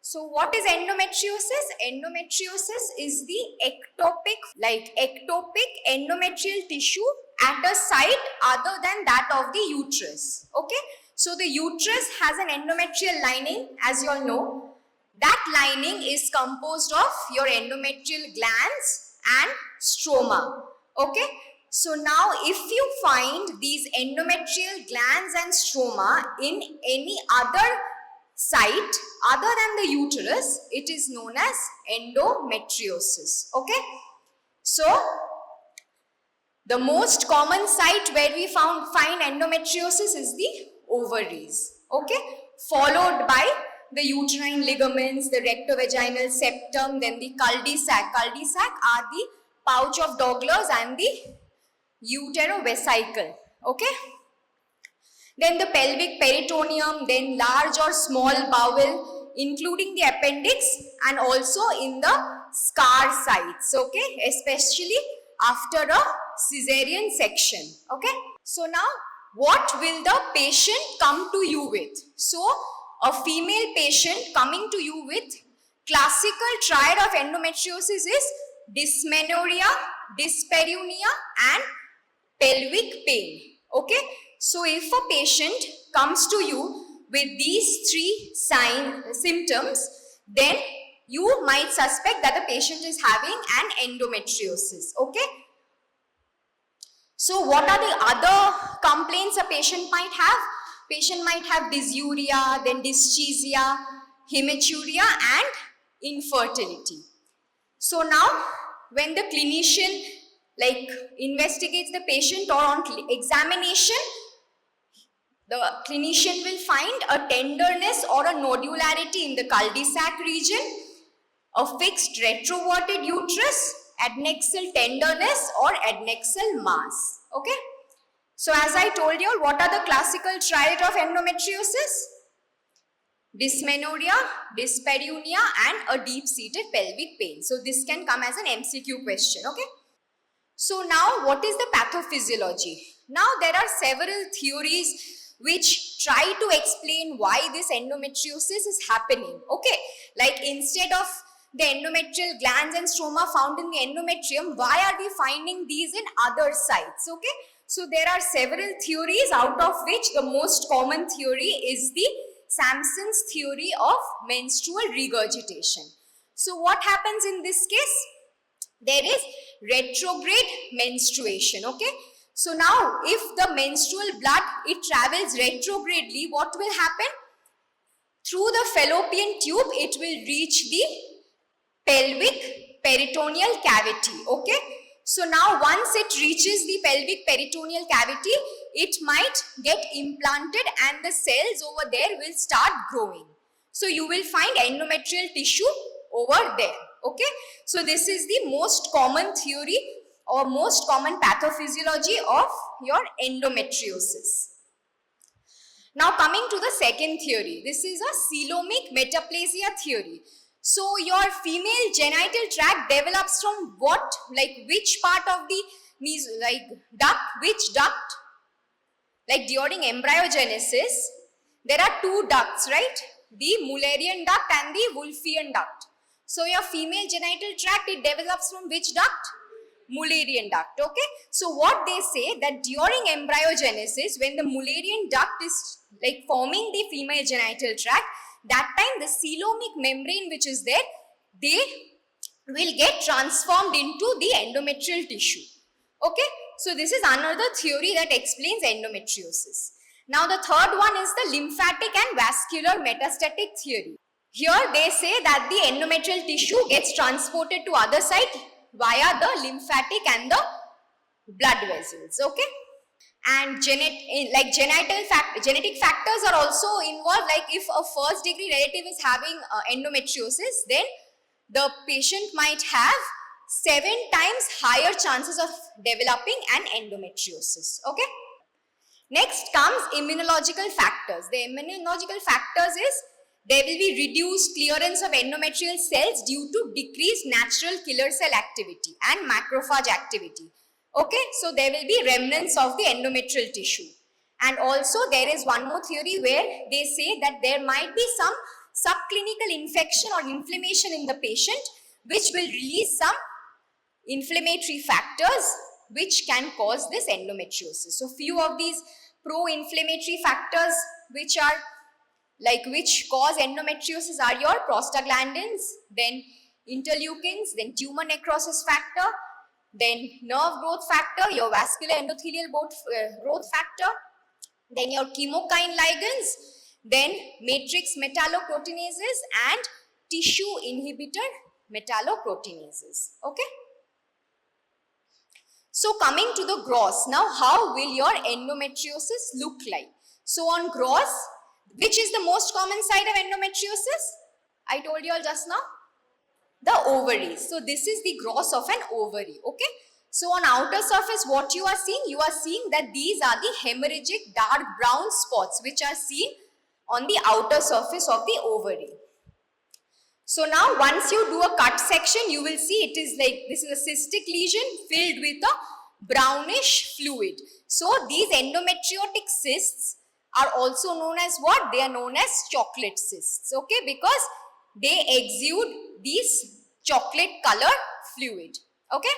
So what is endometriosis? Endometriosis is the ectopic endometrial tissue at a site other than that of the uterus. Okay. So the uterus has an endometrial lining, as you all know. That lining is composed of your endometrial glands and stroma. Okay. So now if you find these endometrial glands and stroma in any other site other than the uterus, it is known as endometriosis. Okay. So the most common site where we find endometriosis is the ovaries. Okay. Followed by the uterine ligaments, the rectovaginal septum, then the cul-de-sac. Cul-de-sac are the pouch of Douglas and the uterovesicle. Okay. Then the pelvic peritoneum, then large or small bowel, including the appendix, and also in the scar sites, okay, especially after a cesarean section. Okay. So now what will the patient come to you with? So a female patient coming to you with classical triad of endometriosis is dysmenorrhea, dyspareunia and pelvic pain. Okay. So if a patient comes to you with these three symptoms, then you might suspect that the patient is having an endometriosis. Okay. So what are the other complaints a patient might have? Patient might have dysuria, then dyschezia, hematuria and infertility. So now when the clinician investigates the patient or on examination, the clinician will find a tenderness or a nodularity in the cul-de-sac region, a fixed retroverted uterus, adnexal tenderness or adnexal mass. Okay. So as I told you, what are the classical triad of endometriosis? Dysmenorrhea, dyspareunia and a deep-seated pelvic pain. So this can come as an MCQ question. Okay. So now what is the pathophysiology? Now there are several theories which try to explain why this endometriosis is happening. Okay, like instead of the endometrial glands and stroma found in the endometrium, why are we finding these in other sites? Okay, so there are several theories, out of which the most common theory is the Sampson's theory of menstrual regurgitation. So what happens in this case? There is retrograde menstruation. Okay. So now if the menstrual blood, it travels retrogradely, what will happen? Through the fallopian tube, it will reach the pelvic peritoneal cavity. Okay. So now once it reaches the pelvic peritoneal cavity, it might get implanted and the cells over there will start growing. So you will find endometrial tissue over there. Okay. So this is the most common theory or most common pathophysiology of your endometriosis. Now coming to the second theory, this is a coelomic metaplasia theory. So your female genital tract develops from what, which part of the duct, which duct? Like during embryogenesis, there are two ducts, right? The Mullerian duct and the Wolffian duct. So your female genital tract, it develops from which duct? Mullerian duct. Okay. So what they say that during embryogenesis, when the Mullerian duct is forming the female genital tract, that time the coelomic membrane which is there, they will get transformed into the endometrial tissue. Okay. So this is another theory that explains endometriosis. Now the third one is the lymphatic and vascular metastatic theory. Here they say that the endometrial tissue gets transported to other site via the lymphatic and the blood vessels. Okay. And genetic factors are also involved. Like if a first degree relative is having endometriosis, then the patient might have 7 times higher chances of developing an endometriosis. Okay. Next comes immunological factors. The immunological factors is there will be reduced clearance of endometrial cells due to decreased natural killer cell activity and macrophage activity. Okay, so there will be remnants of the endometrial tissue. And also there is one more theory where they say that there might be some subclinical infection or inflammation in the patient, which will release some inflammatory factors which can cause this endometriosis. So few of these pro-inflammatory factors which cause endometriosis are your prostaglandins, then interleukins, then tumor necrosis factor, then nerve growth factor, your vascular endothelial growth factor, then your chemokine ligands, then matrix metalloproteinases and tissue inhibitor metalloproteinases. Okay. So coming to the gross, now how will your endometriosis look like? So on gross, which is the most common site of endometriosis? I told you all just now. The ovaries. So this is the gross of an ovary. Okay. So on outer surface, what you are seeing? You are seeing that these are the hemorrhagic dark brown spots which are seen on the outer surface of the ovary. So now once you do a cut section, you will see it is like, this is a cystic lesion filled with a brownish fluid. So these endometriotic cysts are also known as what? They are known as chocolate cysts. Okay, because they exude this chocolate color fluid. Okay.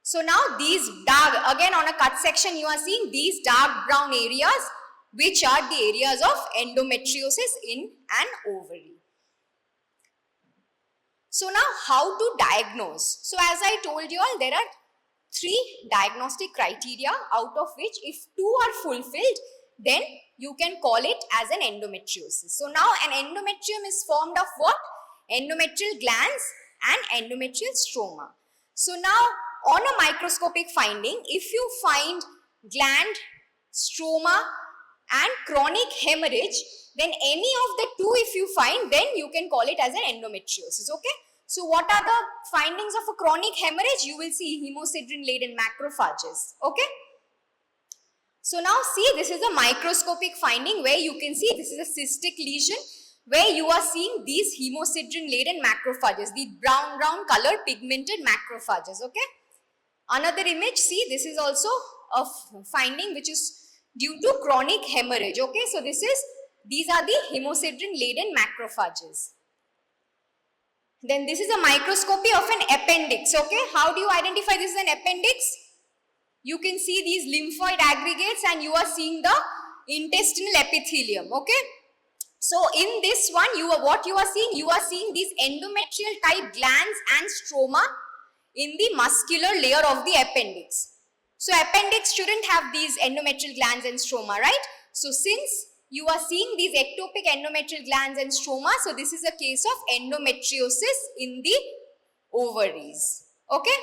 So now these dark, again on a cut section you are seeing these dark brown areas which are the areas of endometriosis in an ovary. So now how to diagnose? So as I told you all, there are 3 diagnostic criteria, out of which if 2 are fulfilled, then you can call it as an endometriosis. So now an endometrium is formed of what? Endometrial glands and endometrial stroma. So now on a microscopic finding, if you find gland, stroma and chronic hemorrhage, then any of the 2 if you find, then you can call it as an endometriosis. Okay. So what are the findings of a chronic hemorrhage? You will see hemosiderin laden macrophages. Okay. So now see, this is a microscopic finding where you can see this is a cystic lesion where you are seeing these hemosiderin laden macrophages, the brown color pigmented macrophages. Okay. Another image, see, this is also a finding which is due to chronic hemorrhage. Okay. So these are the hemosiderin laden macrophages. Then this is a microscopy of an appendix. Okay. How do you identify this is an appendix? You can see these lymphoid aggregates and you are seeing the intestinal epithelium. Okay. So in this one, what you are seeing? You are seeing these endometrial type glands and stroma in the muscular layer of the appendix. So appendix shouldn't have these endometrial glands and stroma, right? So since you are seeing these ectopic endometrial glands and stroma, so this is a case of endometriosis in the ovaries. Okay.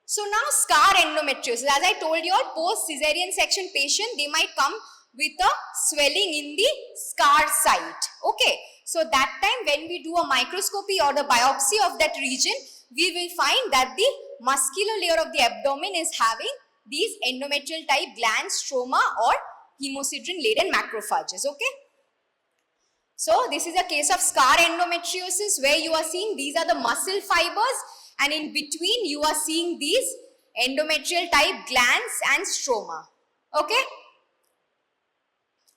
So now scar endometriosis, as I told you all, post cesarean section patient, they might come with a swelling in the scar site. Okay. So that time when we do a microscopy or the biopsy of that region, we will find that the muscular layer of the abdomen is having these endometrial type glands, stroma or hemosiderin laden macrophages. Okay. So this is a case of scar endometriosis where you are seeing these are the muscle fibers and in between you are seeing these endometrial type glands and stroma. Okay.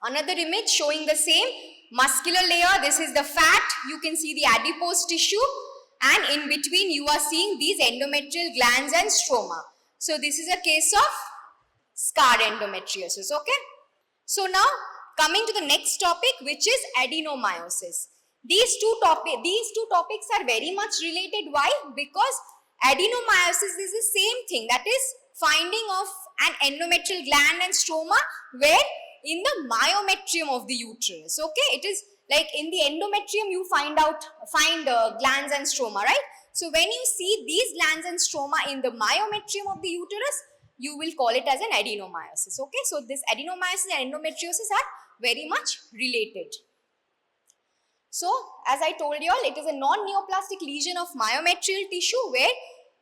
Another image showing the same muscular layer. This is the fat. You can see the adipose tissue and in between you are seeing these endometrial glands and stroma. So this is a case of scar endometriosis. Okay. So now coming to the next topic, which is adenomyosis. These two topics are very much related. Why? Because adenomyosis is the same thing, that is finding of an endometrial gland and stroma where in the myometrium of the uterus. Okay, it is like in the endometrium you find glands and stroma, right? So when you see these glands and stroma in the myometrium of the uterus, you will call it as an adenomyosis. Okay, so this adenomyosis and endometriosis are very much related. So as I told you all, it is a non-neoplastic lesion of myometrial tissue where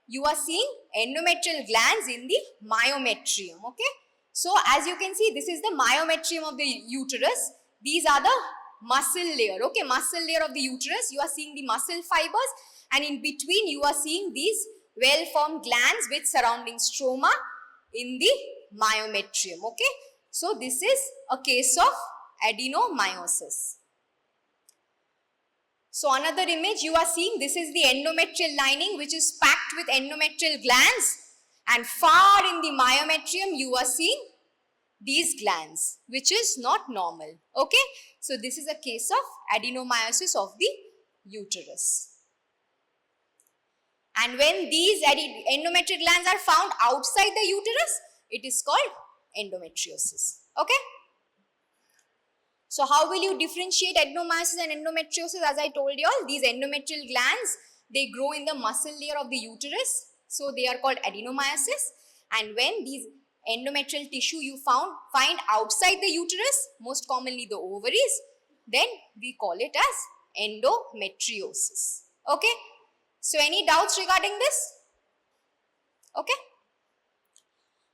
you are seeing endometrial glands in the myometrium. Okay. So as you can see, this is the myometrium of the uterus. These are the muscle layer. Okay, muscle layer of the uterus. You are seeing the muscle fibers and in between you are seeing these well-formed glands with surrounding stroma in the myometrium. Okay. So this is a case of adenomyosis. So another image you are seeing, this is the endometrial lining which is packed with endometrial glands, and far in the myometrium you are seeing these glands which is not normal. Okay, so this is a case of adenomyosis of the uterus. And when these endometrial glands are found outside the uterus, it is called endometriosis. Okay. So how will you differentiate adenomyosis and endometriosis? As I told you all, these endometrial glands, they grow in the muscle layer of the uterus. So they are called adenomyosis. And when these endometrial tissue you find outside the uterus, most commonly the ovaries, then we call it as endometriosis. Okay. So any doubts regarding this? Okay.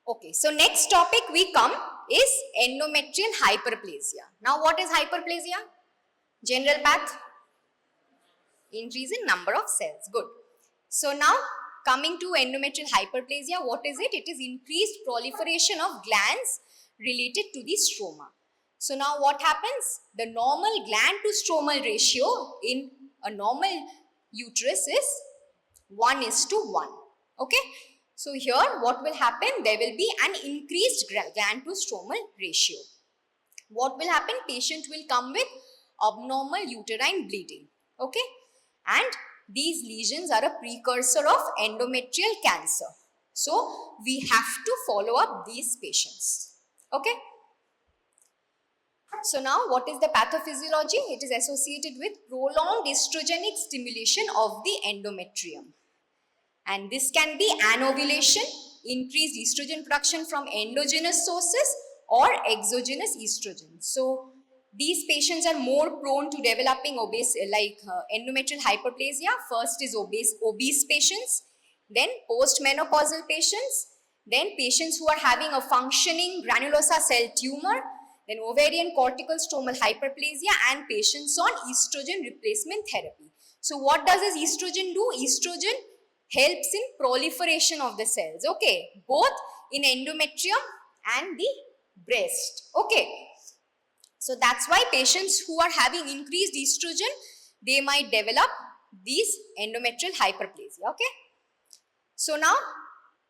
Okay, so next topic we come is endometrial hyperplasia. Now what is hyperplasia? General path? Increase in number of cells. Good. So now coming to endometrial hyperplasia, what is it? It is increased proliferation of glands related to the stroma. So now what happens? The normal gland to stromal ratio in a normal uterus is 1:1. Okay. So here what will happen? There will be an increased gland to stromal ratio. What will happen? Patient will come with abnormal uterine bleeding. Okay. And these lesions are a precursor of endometrial cancer. So we have to follow up these patients. Okay. So now what is the pathophysiology? It is associated with prolonged estrogenic stimulation of the endometrium. And this can be anovulation, increased estrogen production from endogenous sources, or exogenous estrogen. So these patients are more prone to developing endometrial hyperplasia. First is obese patients, then postmenopausal patients, then patients who are having a functioning granulosa cell tumor, then ovarian cortical stromal hyperplasia, and patients on estrogen replacement therapy. So what does this estrogen do? Estrogen helps in proliferation of the cells, okay, both in endometrium and the breast, okay. So that's why patients who are having increased estrogen, they might develop these endometrial hyperplasia, okay. So now,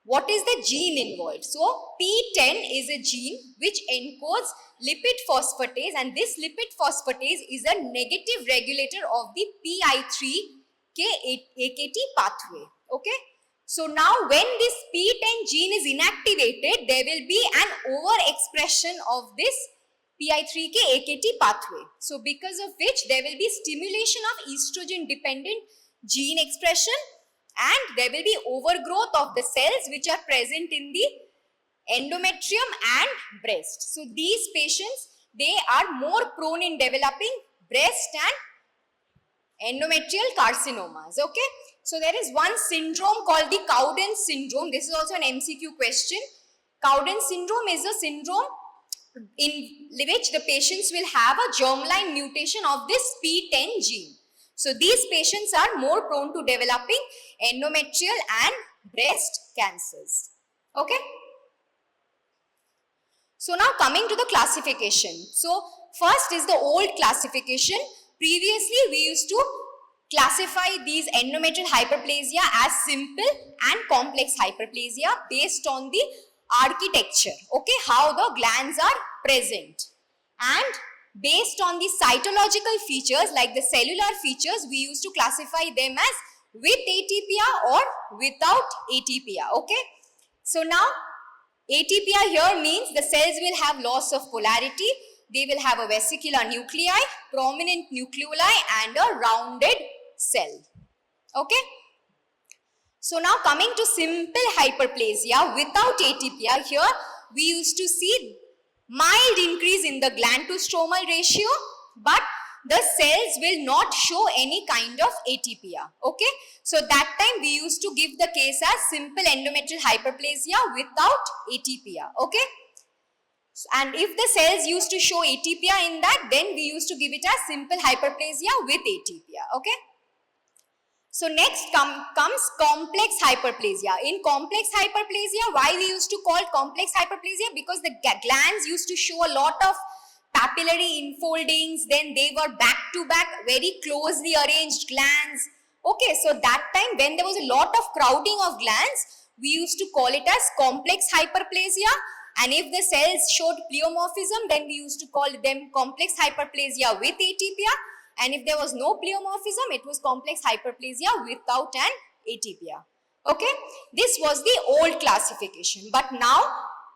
what is the gene involved? So PTEN is a gene which encodes lipid phosphatase, and this lipid phosphatase is a negative regulator of the PI3K-AKT pathway. Okay. So now when this PTEN gene is inactivated, there will be an overexpression of this PI3K-AKT pathway. So because of which there will be stimulation of estrogen dependent gene expression, and there will be overgrowth of the cells which are present in the endometrium and breast. So these patients, they are more prone in developing breast and endometrial carcinomas. Okay. So there is one syndrome called the Cowden syndrome. This is also an MCQ question. Cowden syndrome is a syndrome in which the patients will have a germline mutation of this PTEN gene. So these patients are more prone to developing endometrial and breast cancers. Okay. So now coming to the classification. So first is the old classification. Previously we used to classify these endometrial hyperplasia as simple and complex hyperplasia based on the architecture, okay, how the glands are present, and based on the cytological features like the cellular features, we used to classify them as with atypia or without atypia. Okay. So now atypia here means the cells will have loss of polarity, they will have a vesicular nuclei, prominent nucleoli, and a rounded cell. Okay. So now coming to simple hyperplasia without atypia, here we used to see mild increase in the gland to stromal ratio, but the cells will not show any kind of atypia. Okay. So that time we used to give the case as simple endometrial hyperplasia without atypia. Okay. And if the cells used to show atypia in that, then we used to give it as simple hyperplasia with atypia. Okay. So next comes complex hyperplasia. In complex hyperplasia, why we used to call complex hyperplasia? Because the glands used to show a lot of papillary infoldings, then they were back to back, very closely arranged glands. Okay, so that time when there was a lot of crowding of glands, we used to call it as complex hyperplasia. And if the cells showed pleomorphism, then we used to call them complex hyperplasia with atypia. And if there was no pleomorphism, it was complex hyperplasia without an atypia. Okay, this was the old classification. But now,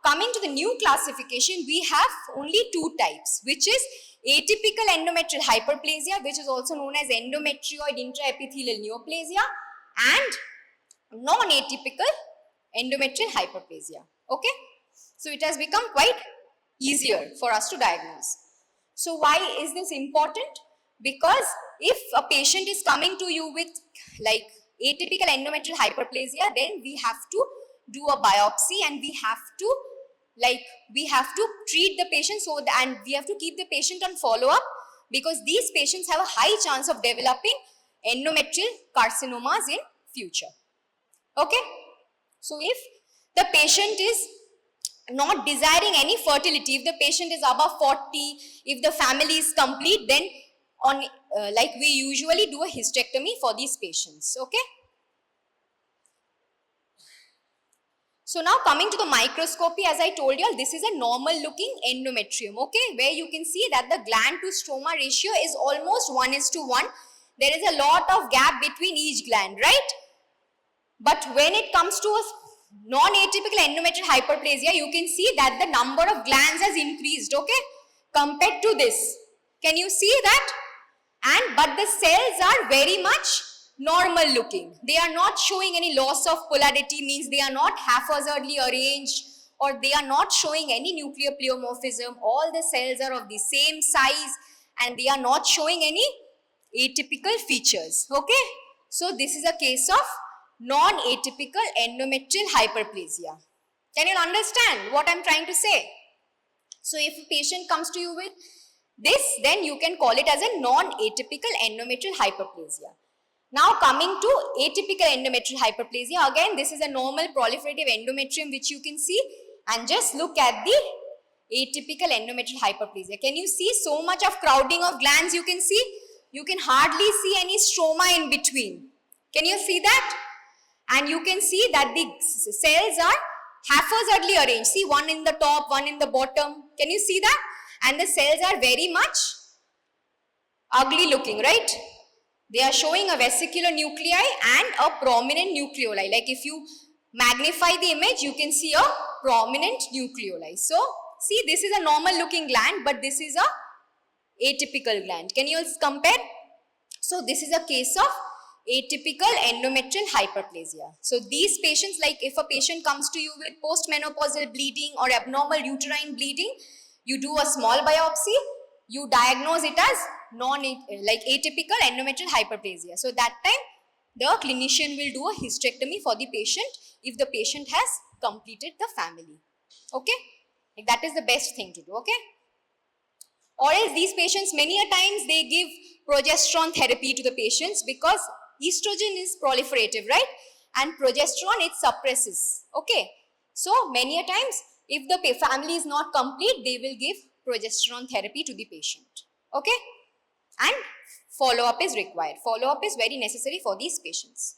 coming to the new classification, we have only two types, which is atypical endometrial hyperplasia, which is also known as endometrioid intraepithelial neoplasia, and non-atypical endometrial hyperplasia. Okay, so it has become quite easier for us to diagnose. So why is this important? Because if a patient is coming to you with like atypical endometrial hyperplasia, then we have to do a biopsy and we have to treat the patient and we have to keep the patient on follow-up, because these patients have a high chance of developing endometrial carcinomas in future. Okay, so if the patient is not desiring any fertility, if the patient is above 40, if the family is complete, then we usually do a hysterectomy for these patients. Okay. So now coming to the microscopy, as I told you all, this is a normal looking endometrium, okay, where you can see that the gland to stroma ratio is almost 1:1. There is a lot of gap between each gland, right? But when it comes to a non-atypical endometrial hyperplasia, you can see that the number of glands has increased, okay, compared to this. Can you see that? But the cells are very much normal looking. They are not showing any loss of polarity, means they are not haphazardly arranged, or they are not showing any nuclear pleomorphism. All the cells are of the same size and they are not showing any atypical features. Okay, so this is a case of non-atypical endometrial hyperplasia. Can you understand what I'm trying to say? So if a patient comes to you with this, then you can call it as a non-atypical endometrial hyperplasia. Now coming to atypical endometrial hyperplasia, again this is a normal proliferative endometrium which you can see, and just look at the atypical endometrial hyperplasia. Can you see so much of crowding of glands you can see? You can hardly see any stroma in between. Can you see that? And you can see that the cells are haphazardly arranged. See, one in the top, one in the bottom. Can you see that? And the cells are very much ugly looking, right? They are showing a vesicular nuclei and a prominent nucleoli. Like if you magnify the image, you can see a prominent nucleoli. So, see, this is a normal looking gland, but this is a atypical gland. Can you also compare? So, this is a case of atypical endometrial hyperplasia. So, these patients, like if a patient comes to you with postmenopausal bleeding or abnormal uterine bleeding, you do a small biopsy, you diagnose it as atypical endometrial hyperplasia. So that time the clinician will do a hysterectomy for the patient if the patient has completed the family. Okay, that is the best thing to do. Okay, or else these patients, many a times they give progesterone therapy to the patients, because estrogen is proliferative, right, and progesterone it suppresses. Okay, so many a times if the family is not complete, they will give progesterone therapy to the patient. Okay, and follow-up is required. Follow-up is very necessary for these patients.